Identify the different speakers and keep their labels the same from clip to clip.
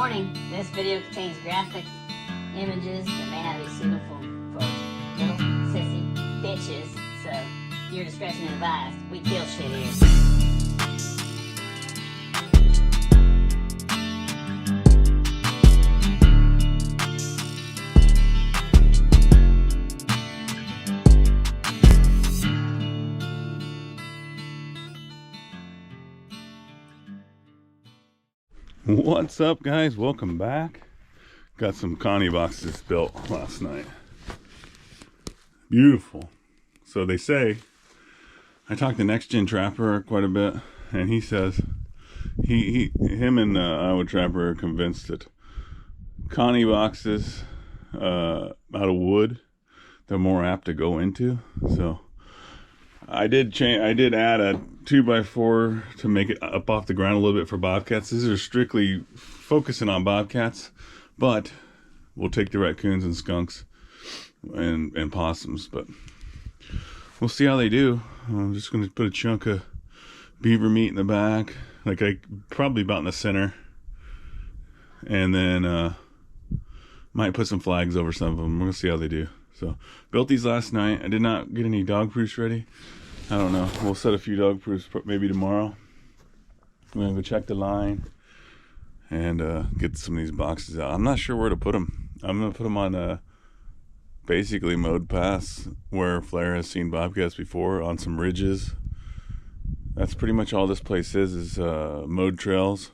Speaker 1: Warning, this video contains graphic images that may not be suitable for little sissy bitches, so your discretion advised. We kill shit here.
Speaker 2: What's up, guys? Welcome back. Got some Connie boxes built last night. Beautiful. So they say, I talked to Next Gen Trapper quite a bit, and he says him and Iowa Trapper are convinced that Connie boxes out of wood, they're more apt to go into. So I did add a 2x4 to make it up off the ground a little bit for bobcats. These are strictly focusing on bobcats, but we'll take the raccoons and skunks and possums, but we'll see how they do. I'm just going to put a chunk of beaver meat in the back, probably about in the center, and then might put some flags over some of them. We're going to see how they do. So built these last night. I did not get any dog proofs ready. I don't know. We'll set a few dog proofs maybe tomorrow. I'm gonna go check the line and get some of these boxes out. I'm not sure where to put them. I'm gonna put them on basically mowed paths where Flair has seen bobcats before, on some ridges. That's pretty much all this place is mowed trails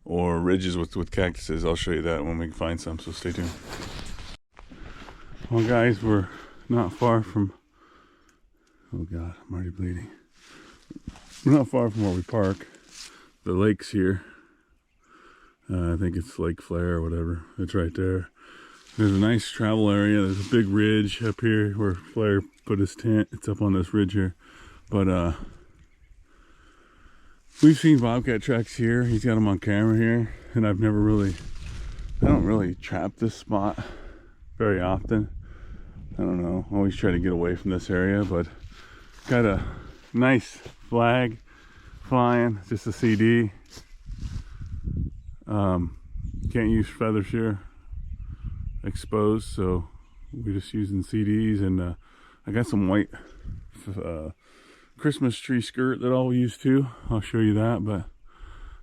Speaker 2: or ridges with cactuses. I'll show you that when we can find some, so stay tuned. Well, guys, we're not far from, oh God, I'm already bleeding. We're not far from where we park. The lake's here. I think it's Lake Flair or whatever. It's right there. There's a nice travel area. There's a big ridge up here where Flair put his tent. It's up on this ridge here. But we've seen bobcat tracks here. He's got them on camera here. And I don't really trap this spot very often. I don't know, always try to get away from this area, but got a nice flag flying, just a CD. Can't use feathers here exposed, so we're just using CDs. And I got some white Christmas tree skirt that I'll use too. I'll show you that, but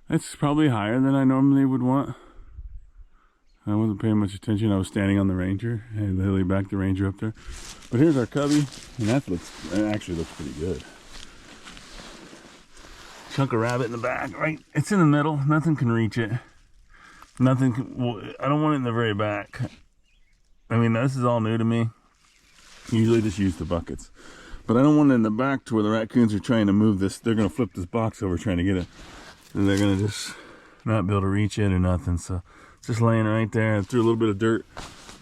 Speaker 2: it's probably higher than I normally would want. I wasn't paying much attention. I was standing on the Ranger and literally backed the Ranger up there. But here's our cubby, and that actually looks pretty good. Chunk of rabbit in the back, right? It's in the middle. Nothing can reach it. Well, I don't want it in the very back. I mean, this is all new to me. Usually just use the buckets. But I don't want it in the back to where the raccoons are trying to move this. They're going to flip this box over trying to get it. And they're going to just not be able to reach it or nothing. So just laying right there. I threw a little bit of dirt.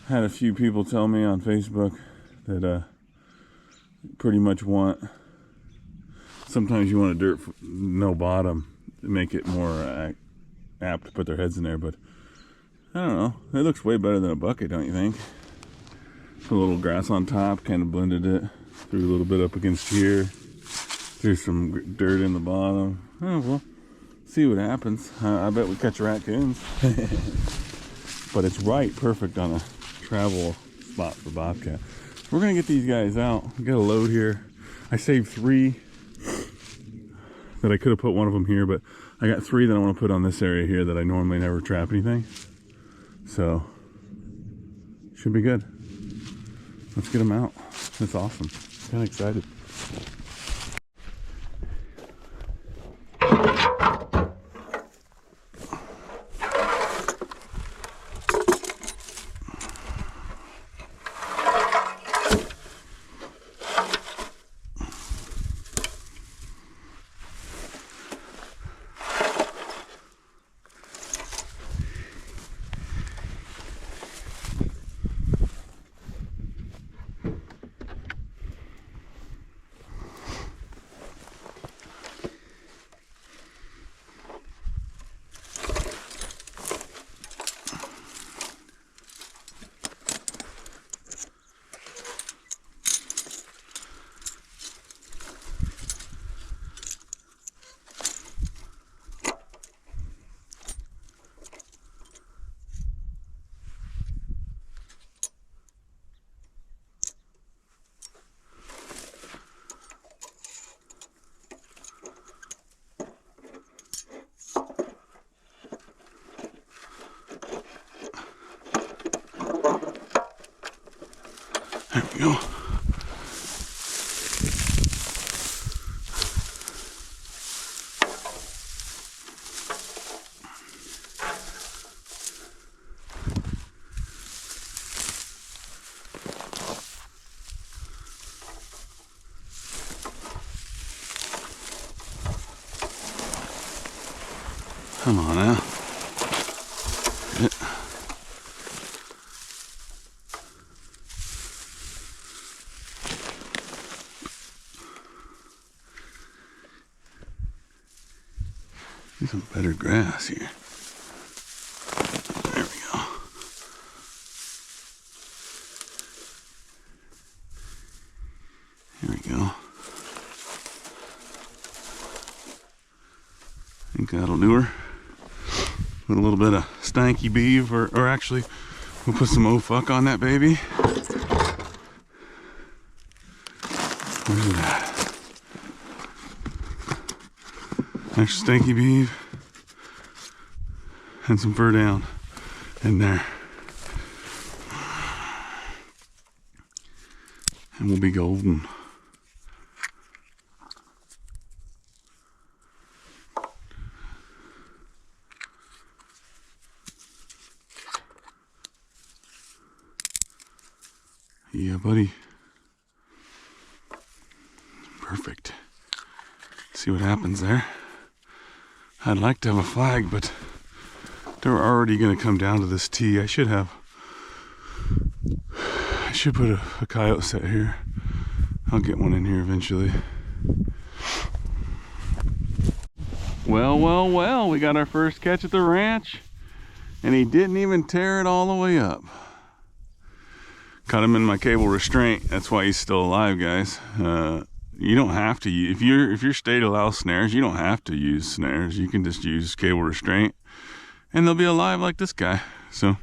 Speaker 2: Had a few people tell me on Facebook that pretty much sometimes you want a dirt no bottom to make it more apt to put their heads in there, but I don't know. It looks way better than a bucket, don't you think? A little grass on top, kind of blended it. Threw a little bit up against here. Threw some dirt in the bottom. Oh, well, see what happens. I bet we catch raccoons. But it's perfect on a travel spot for bobcat. We're gonna get these guys out. We got a load here. I saved 3 that I could have put one of them here, but I got 3 that I want to put on this area here that I normally never trap anything. So should be good. Let's get them out. That's awesome. Kind of excited. we go. Come on now. Good. Need some better grass here. There we go. Here we go. I think that'll do her. Put a little bit of stanky beef, or actually, we'll put some oh fuck on that baby. Where's it at? Extra stanky beef and some fur down in there. And we'll be golden. Yeah, buddy. Perfect. See what happens there. I'd like to have a flag, but they're already going to come down to this tee. I should put a coyote set here. I'll get one in here eventually. Well, we got our first catch at the ranch, and he didn't even tear it all the way up. Caught him in my cable restraint. That's why he's still alive, guys. You don't have to use, if your state allows snares, you don't have to use snares. You can just use cable restraint and they'll be alive like this guy. So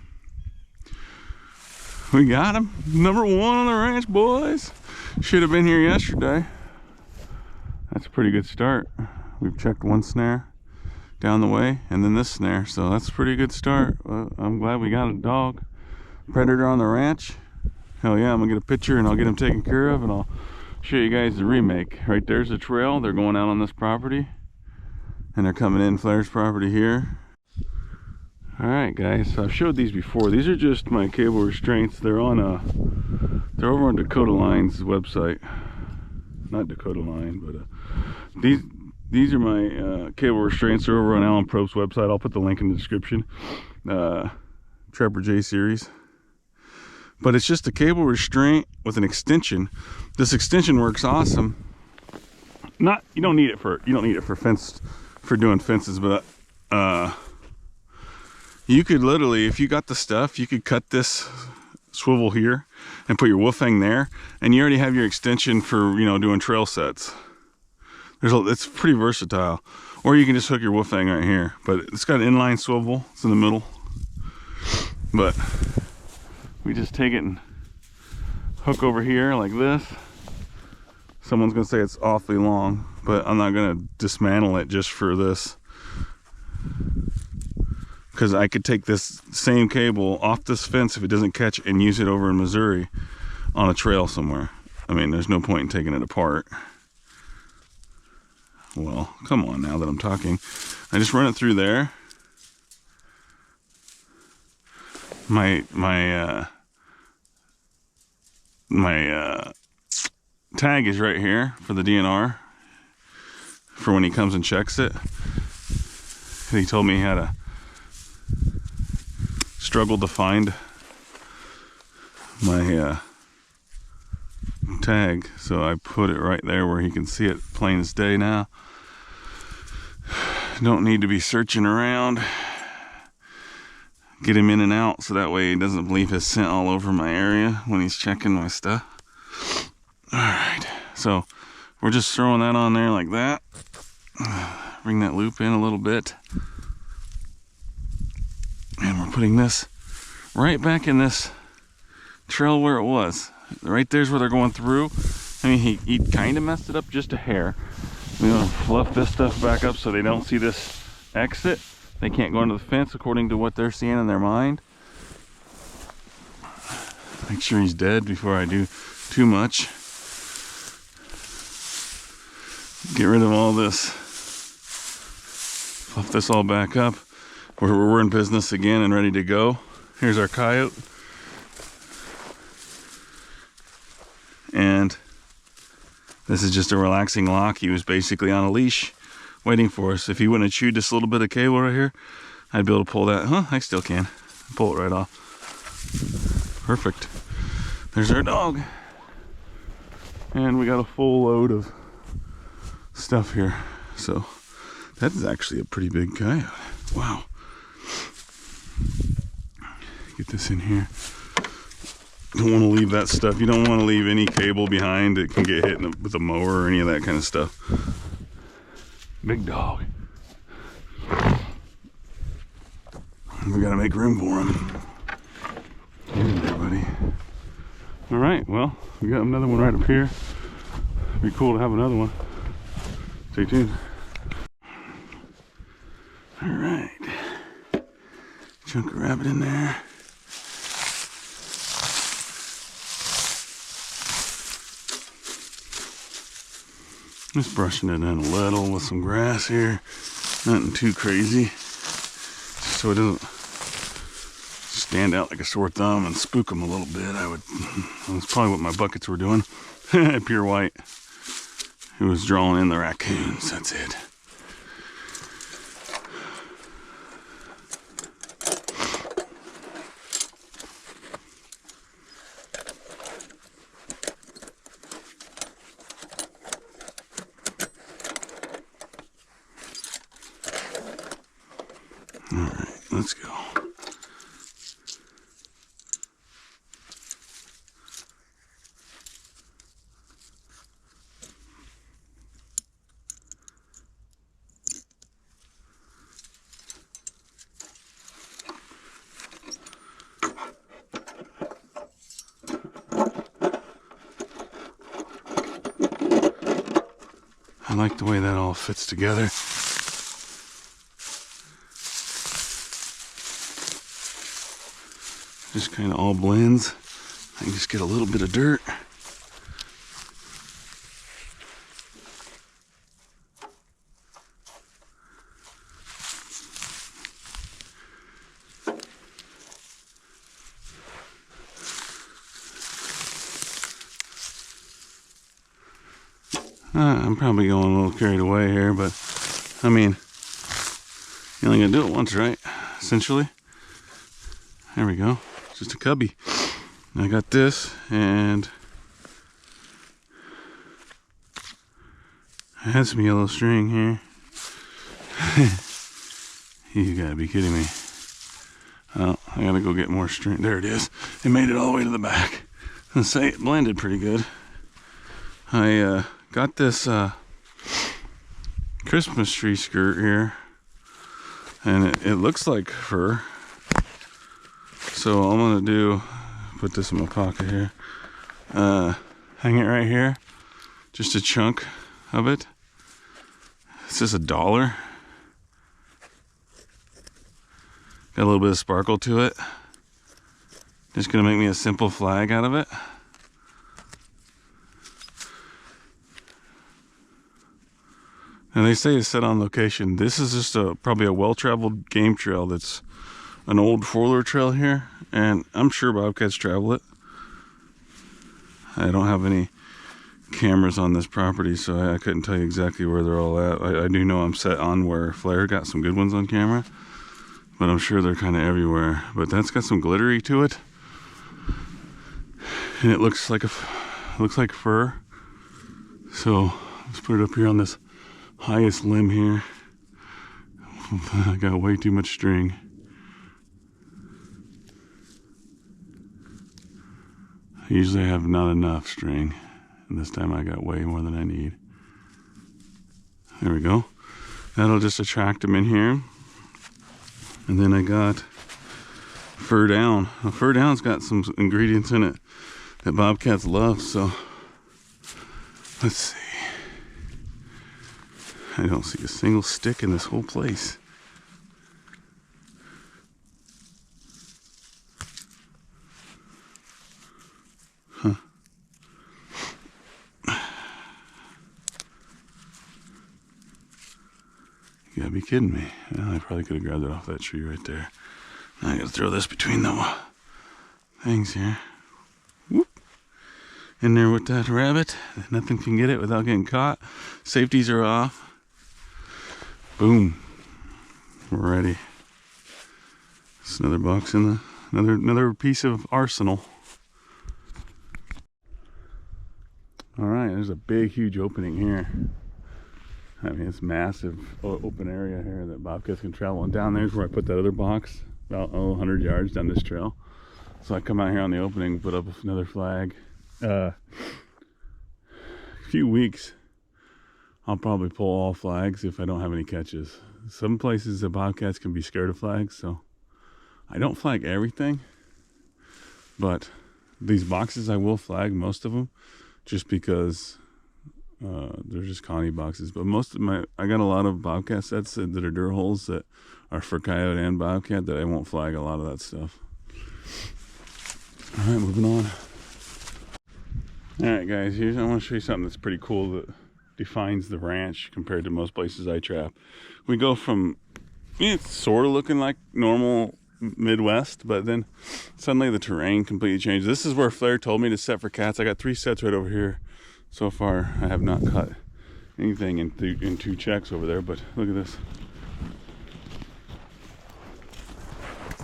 Speaker 2: we got him. Number 1 on the ranch, boys. Should have been here yesterday. That's a pretty good start. We've checked 1 snare down the way and then this snare, so that's a pretty good start. I'm glad we got a dog predator on the ranch. Hell yeah, I'm gonna get a picture and I'll get him taken care of, and I'll show you guys the remake. Right there's the trail. They're going out on this property and they're coming in Flairs property here. All right, guys, so I've showed these before. These are just my cable restraints. They're they're over on Dakota Line's website. Not Dakota Line, but these are my cable restraints. They're over on Alan Probst's website. I'll put the link in the description. Trapper J series. But it's just a cable restraint with an extension. This extension works awesome. You don't need it for doing fences, but you could literally, if you got the stuff, you could cut this swivel here and put your woofang there, and you already have your extension for, doing trail sets. It's pretty versatile. Or you can just hook your woofang right here, but it's got an inline swivel. It's in the middle. But we just take it and hook over here like this. Someone's gonna say it's awfully long, but I'm not gonna dismantle it just for this, because I could take this same cable off this fence if it doesn't catch and use it over in Missouri on a trail somewhere. I mean, there's no point in taking it apart. Well, come on now that I'm talking. I just run it through there. My tag is right here for the DNR for when he comes and checks it. He told me he had a struggle to find my tag, so I put it right there where he can see it plain as day now. Don't need to be searching around. Get him in and out so that way he doesn't leave his scent all over my area when he's checking my stuff. Alright, so we're just throwing that on there like that. Bring that loop in a little bit. And we're putting this right back in this trail where it was. Right there's where they're going through. I mean, he kind of messed it up just a hair. We're gonna fluff this stuff back up so they don't see this exit. They can't go into the fence according to what they're seeing in their mind. Make sure he's dead before I do too much. Get rid of all this. Fluff this all back up. We're in business again and ready to go. Here's our coyote. And this is just a relaxing lock. He was basically on a leash waiting for us. If he wouldn't have chewed this little bit of cable right here, I'd be able to pull that. Huh, I still can. Pull it right off. Perfect. There's our dog. And we got a full load of stuff here. So that is actually a pretty big coyote. Wow. Get this in here. Don't want to leave that stuff. You don't want to leave any cable behind. It can get hit with a mower or any of that kind of stuff. Big dog. We gotta make room for him. Get in there, buddy. All right, well, we got another one right up here. It'd be cool to have another one. Stay tuned. All right. Chunk of rabbit in there. Just brushing it in a little with some grass here. Nothing too crazy. Just so it doesn't stand out like a sore thumb and spook them a little bit. That's probably what my buckets were doing. Pure white. It was drawing in the raccoons. That's it. All right, let's go. I like the way that all fits together. Just kind of all blends. I can just get a little bit of dirt. I'm probably going a little carried away here, but I mean, you're only gonna do it once, right? Essentially. There we go. Just a cubby. I got this, and I had some yellow string here. You gotta be kidding me. Oh, I gotta go get more string. There it is. It made it all the way to the back. Let's say it blended pretty good. I got this Christmas tree skirt here, and it looks like fur. So all I'm gonna do, put this in my pocket here, hang it right here, just a chunk of it. It's just $1. Got a little bit of sparkle to it. Just gonna make me a simple flag out of it. And they say it's set on location. This is just probably a well-traveled game trail that's an old 4-wheeler trail here, and I'm sure bobcats travel it. I don't have any cameras on this property, so I couldn't tell you exactly where they're all at. I do know I'm set on where Flair got some good ones on camera, but I'm sure they're kind of everywhere. But that's got some glittery to it, and it looks like fur. So let's put it up here on this highest limb here. I got way too much string. Usually I have not enough string, and this time I got way more than I need. There we go. That'll just attract them in here. And then I got fur down. Now, fur down's got some ingredients in it that bobcats love, so let's see. I don't see a single stick in this whole place. Huh. You gotta be kidding me. Well, I probably could have grabbed it off that tree right there. Now I gotta throw this between the things here. Whoop. In there with that rabbit. Nothing can get it without getting caught. Safeties are off. Boom. We're ready. It's another box in the another piece of arsenal. All right, there's a big, huge opening here. I mean, it's massive open area here that bobcats can travel. And down there's where I put that other box, about 100 yards down this trail. So I come out here on the opening, put up another flag. A few weeks, I'll probably pull all flags if I don't have any catches. Some places the bobcats can be scared of flags, so I don't flag everything. But these boxes I will flag, most of them, just because they're just Connie boxes. But I got a lot of bobcat sets that are dur holes that are for coyote and bobcat that I won't flag a lot of that stuff. All right, moving on. All right, guys, I want to show you something that's pretty cool that defines the ranch compared to most places I trap. We go from, it's sort of looking like normal Midwest, but then suddenly the terrain completely changed. This is where Flair told me to set for cats. I got 3 sets right over here. So far, I have not caught anything in 2 checks over there, but look at this.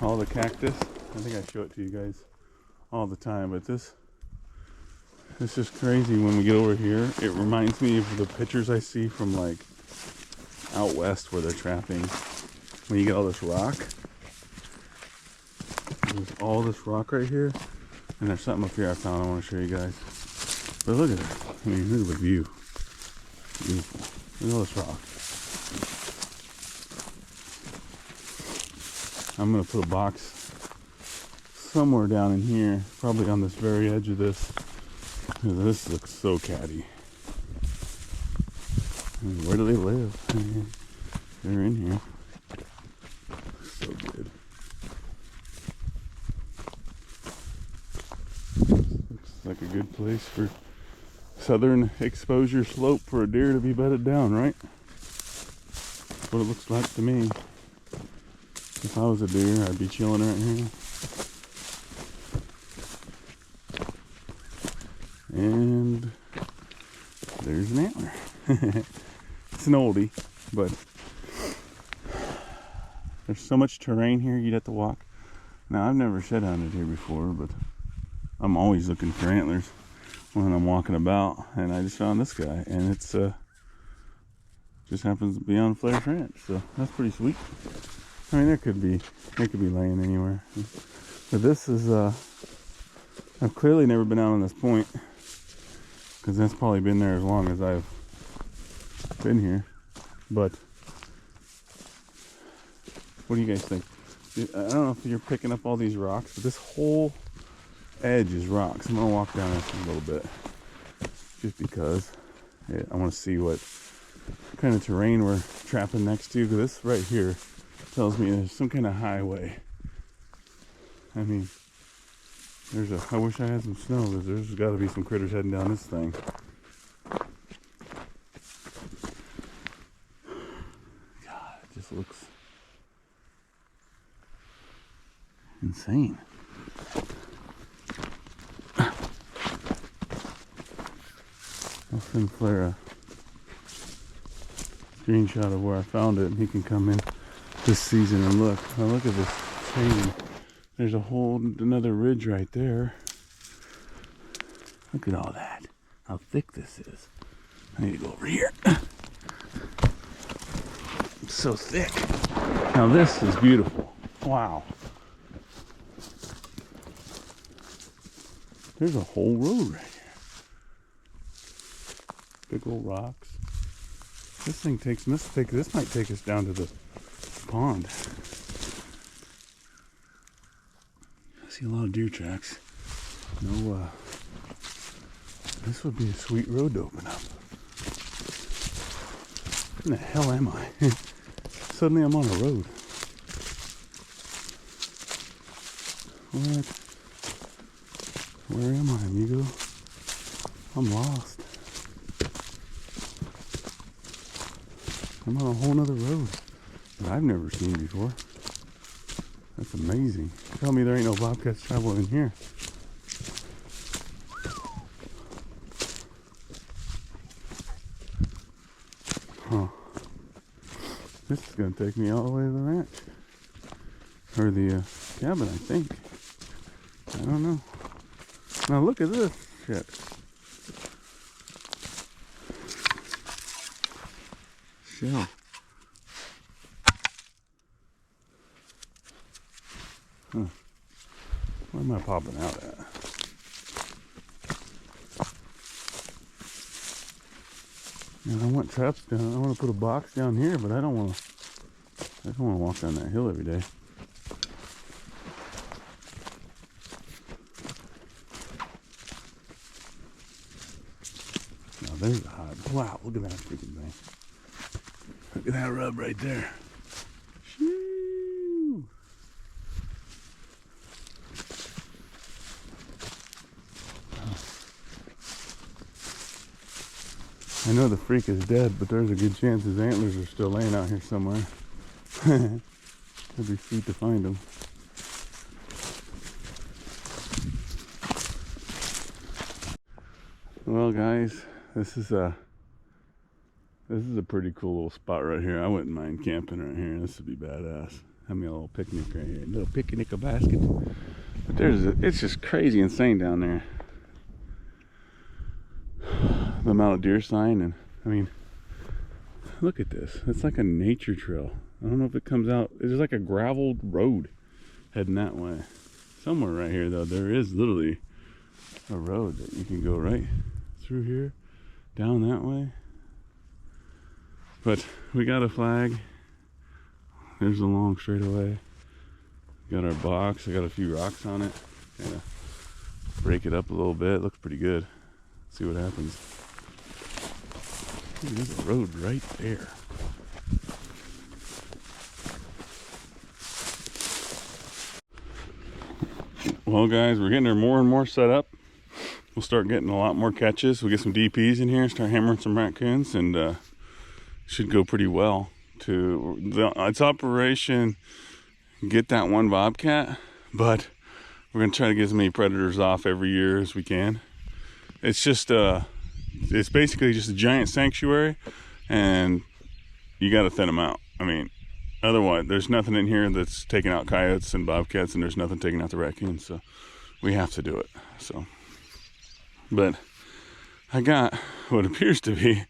Speaker 2: All the cactus. I think I show it to you guys all the time, but this is just crazy when we get over here. It reminds me of the pictures I see from like out west where they're trapping. When you get all this rock. There's all this rock right here, and there's something up here I found I want to show you guys. But look at it. I mean, look at the view. Beautiful. Look at all this rock. I'm going to put a box somewhere down in here, probably on this very edge of this. This looks so catty. I mean, where do they live? They're in here. So good. Looks like a good place for southern exposure slope for a deer to be bedded down, right? That's what it looks like to me. If I was a deer, I'd be chilling right here. And there's an antler. It's an oldie, but there's so much terrain here you'd have to walk. Now, I've never shed hunted here before, but I'm always looking for antlers when I'm walking about, and I just found this guy, and it's just happens to be on Flairs Ranch, so that's pretty sweet. I mean, they could be laying anywhere, but this is I've clearly never been out on this point, because that's probably been there as long as I've been here. But what do you guys think? I don't know if you're picking up all these rocks, but this whole edge is rocks. I'm gonna walk down this a little bit just because I want to see what kind of terrain we're trapping next to, because this right here tells me there's some kind of highway. I mean, I wish I had some snow, because there's got to be some critters heading down this thing. God, it just looks insane. I'll send Flair a screenshot of where I found it, and he can come in this season and look. Now look at this chain. There's another ridge right there. Look at all that. How thick this is. I need to go over here. It's so thick. Now this is beautiful. Wow. There's a whole road right here. Big old rocks. This might take us down to the pond. I see a lot of deer tracks. No, this would be a sweet road to open up. Where in the hell am I? Suddenly I'm on a road. What? Where am I, amigo? I'm lost. I'm on a whole nother road. that I've never seen before. That's amazing. Tell me there ain't no bobcats traveling in here. Huh. This is gonna take me all the way to the ranch. Or the cabin, I think. I don't know. Now look at this shit. Shell. Huh. Where am I popping out at? And I want traps down. I want to put a box down here, but I don't want to walk down that hill every day. Now there's a hide. Wow, look at that freaking thing. Look at that rub right there. Shoo. I know the freak is dead, but there's a good chance his antlers are still laying out here somewhere. It'd be sweet to find them. Well, guys, this is a pretty cool little spot right here. I wouldn't mind camping right here. This would be badass. Have me a little picnic right here, a little picnic basket. But it's just crazy insane down there. The amount of deer sign, and I mean, look at this. It's like a nature trail. I don't know if it comes out. It's like a graveled road heading that way. Somewhere right here, though, there is literally a road that you can go right through here, down that way. But we got a flag. There's a long straightaway. Got our box. I got a few rocks on it. Kind of break it up a little bit. Looks pretty good. See what happens. Ooh, there's a road right there. Well, guys, we're getting there more and more set up. We'll start getting a lot more catches. We'll get some DPs in here, start hammering some raccoons, and should go pretty well. It's Operation Get That One Bobcat, but we're gonna try to get as many predators off every year as we can. It's just it's basically just a giant sanctuary, and you got to thin them out. I mean, otherwise there's nothing in here that's taking out coyotes and bobcats, and there's nothing taking out the raccoons, so we have to do it. So, but I got what appears to be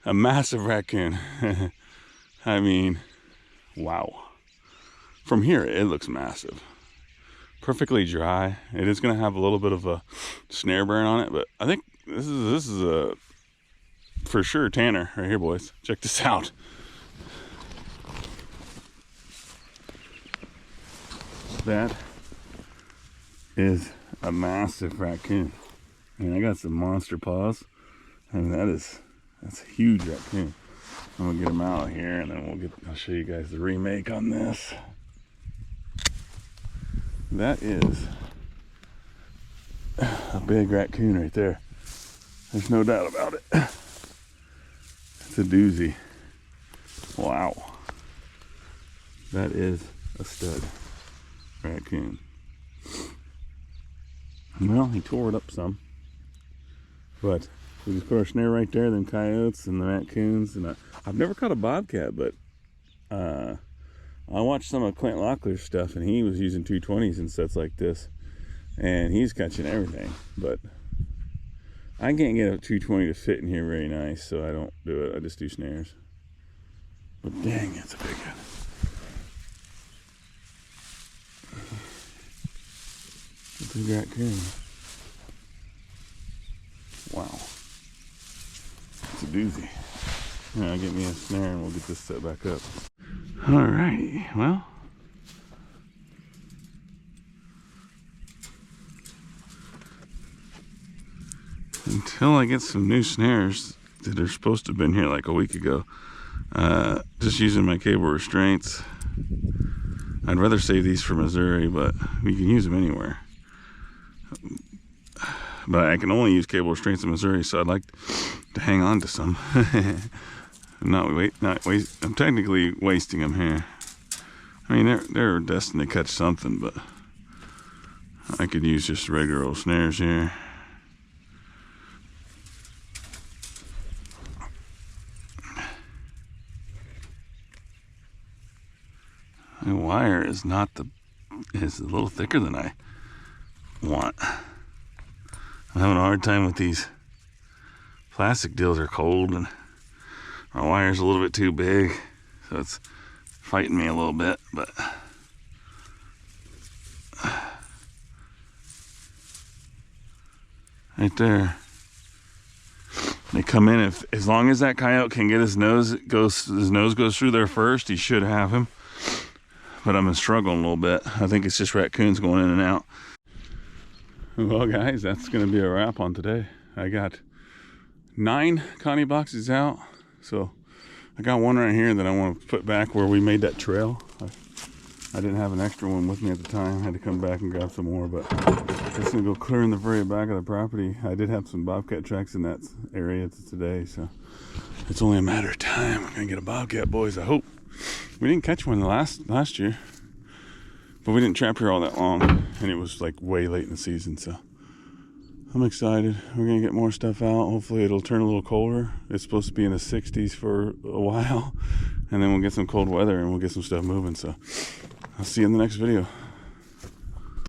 Speaker 2: a massive raccoon. I mean, wow. From here it looks massive. Perfectly dry. It is going to have a little bit of a snare burn on it, but I think this is a for sure tanner right here, boys. Check this out. That is a massive raccoon. I mean, I got some monster paws. I mean, that's a huge raccoon. I'm gonna get him out here, and then I'll show you guys the remake on this. That is a big raccoon right there. There's no doubt about it. It's a doozy. Wow. That is a stud raccoon. Well, he tore it up some. But we just put our snare right there, then coyotes and the raccoons. And I've never caught a bobcat, but I watched some of Clint Locklear's stuff, and he was using 220s in sets like this, and he's catching everything. But I can't get a 220 to fit in here very nice, so I don't do it. I just do snares. But dang, that's a big one. It's a big raccoon. Wow. It's a doozy. Yeah, get me a snare and we'll get this set back up. Alrighty, well. Until I get some new snares that are supposed to have been here like a week ago, just using my cable restraints. I'd rather save these for Missouri, but we can use them anywhere. But I can only use cable restraints in Missouri, so I'd like to hang on to some. I'm technically wasting them here. I mean, they're destined to catch something, but I could use just regular old snares here. The wire is is a little thicker than I want. I'm having a hard time with these plastic deals. Are cold and my wire's a little bit too big, so it's fighting me a little bit, but right there. They come in, as long as that coyote can get his nose goes through there first, he should have him. But I'm struggling a little bit. I think it's just raccoons going in and out. Well, guys, that's gonna be a wrap on today. I got 9 Connie boxes out, so I got one right here that I want to put back where we made that trail. I didn't have an extra one with me at the time. I had to come back and grab some more, but I'm just gonna go clear in the very back of the property. I did have some bobcat tracks in that area today, so it's only a matter of time. We're gonna get a bobcat, boys, I hope. We didn't catch one last year, but we didn't trap here all that long, and it was like way late in the season, so I'm excited. We're gonna get more stuff out. Hopefully it'll turn a little colder. It's supposed to be in the 60s for a while, and then we'll get some cold weather and we'll get some stuff moving. So I'll see you in the next video.